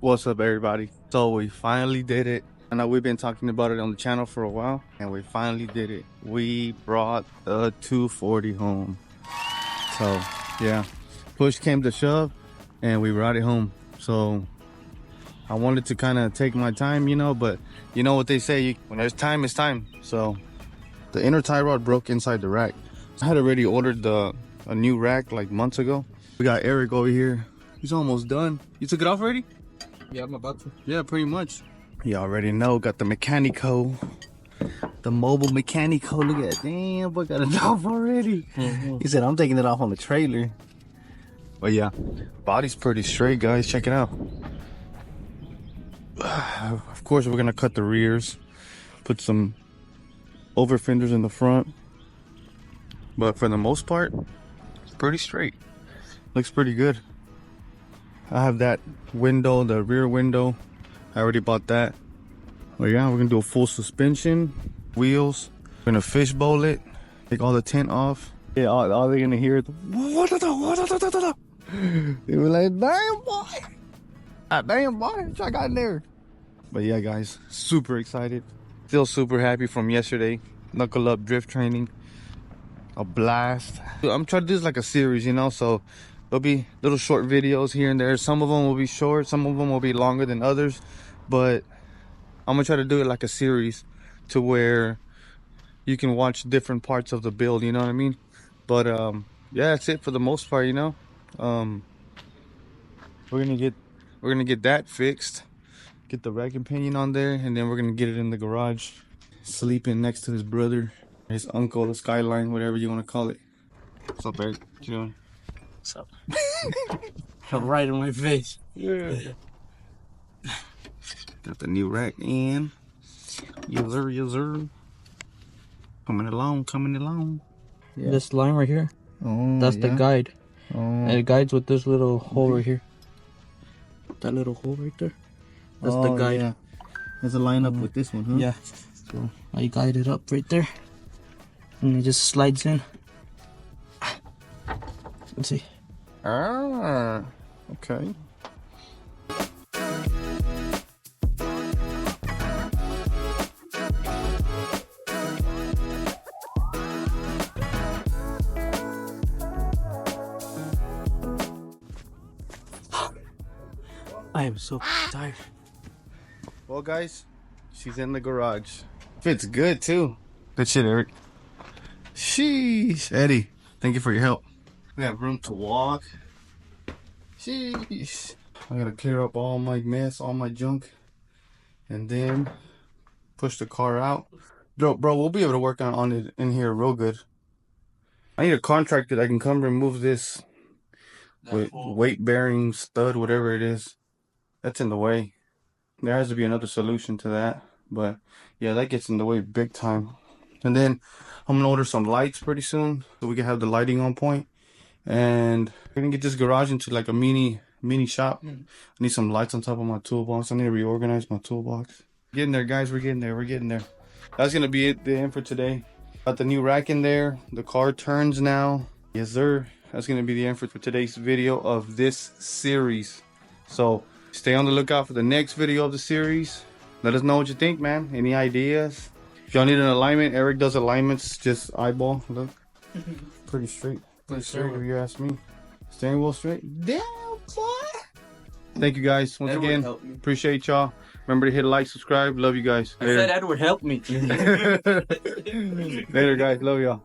What's up, everybody? So we finally did it. I know we've been talking about it on the channel for a while, and we finally did it. We brought the 240 home. So yeah, push came to shove and we brought it home. So I wanted to kind of take my time, you know, but you know what they say, when there's time, it's time. So the inner tie rod broke inside the rack. I had already ordered a new rack like months ago. We got Eric over here. He's almost done. You took it off already? Yeah, I'm about to. Yeah, pretty much. You already know, got the mechanico. The mobile mechanico. Look at that. Damn, boy got it off already. He said, I'm taking it off on the trailer. But yeah, body's pretty straight, guys. Check it out. Of course, we're going to cut the rears. Put some over fenders in the front. But for the most part, it's pretty straight. Looks pretty good. I have that window, the rear window. I already bought that. But yeah, we're gonna do a full suspension, wheels. We're gonna fishbowl it, take all the tint off. Yeah, all they're gonna hear is they were like, damn boy, damn boy, what I got in there. But yeah, guys, super excited. Still super happy from yesterday. Knuckle up drift training, a blast. I'm trying to do this like a series, you know, so there'll be little short videos here and there. Some of them will be short, some of them will be longer than others, but I'm gonna try to do it like a series to where you can watch different parts of the build, you know what I mean? But yeah, that's it for the most part, you know. We're gonna get that fixed, get the rack and pinion on there, and then we're gonna get it in the garage, sleeping next to his brother, his uncle, the Skyline, whatever you want to call it. What's up, Eric? What you doing? What's up? Right in my face. Yeah. Got the new rack in. Yes sir, yes sir. Coming along. Yeah. This line right here, that's the guide. And it guides with this little hole right here. That little hole right there. That's the guide. Yeah. There's a line up with this one, huh? Yeah. So I guide it up right there. And it just slides in. Let's see. Ah, okay. I am so tired. Well, guys, she's in the garage. Fits good too. Good shit, Eric. Sheesh, Eddie. Thank you for your help. We have room to walk. Sheesh. I gotta clear up all my mess, all my junk, and then push the car out. Bro, we'll be able to work on it in here real good. I need a contractor that can come remove this with weight bearing stud, whatever it is. That's in the way. There has to be another solution to that. But yeah, that gets in the way big time. And then I'm gonna order some lights pretty soon so we can have the lighting on point. And we're gonna get this garage into like a mini shop. I need some lights on top of my toolbox. I need to reorganize my toolbox. Getting there, guys. We're getting there. That's gonna be it, the end for today. Got the new rack in there. The car turns now. Yes sir. That's gonna be the end for today's video of this series. So stay on the lookout for the next video of the series. Let us know what you think, man. Any ideas? If y'all need an alignment, Eric does alignments. Just eyeball. Look, pretty straight. Pretty straight if you ask me. Steering wheel straight. Damn, boy. Thank you guys once again. Appreciate y'all. Remember to hit like, subscribe. Love you guys. I said Edward help me. Later, guys. Love y'all.